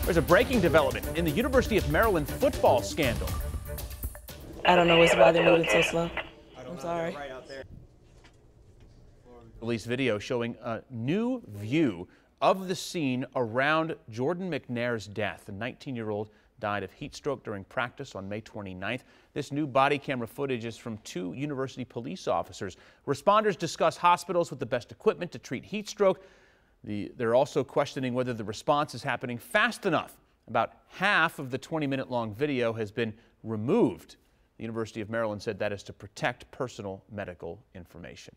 There's a breaking development in the University of Maryland football scandal. I don't know why they're moving so slow. I'm sorry. Released video showing a new view of the scene around Jordan McNair's death. The 19-year-old died of heat stroke during practice on May 29th. This new body camera footage is from 2 university police officers. Responders discuss hospitals with the best equipment to treat heat stroke. They're also questioning whether the response is happening fast enough. About half of the 20-minute long video has been removed. The University of Maryland said that is to protect personal medical information.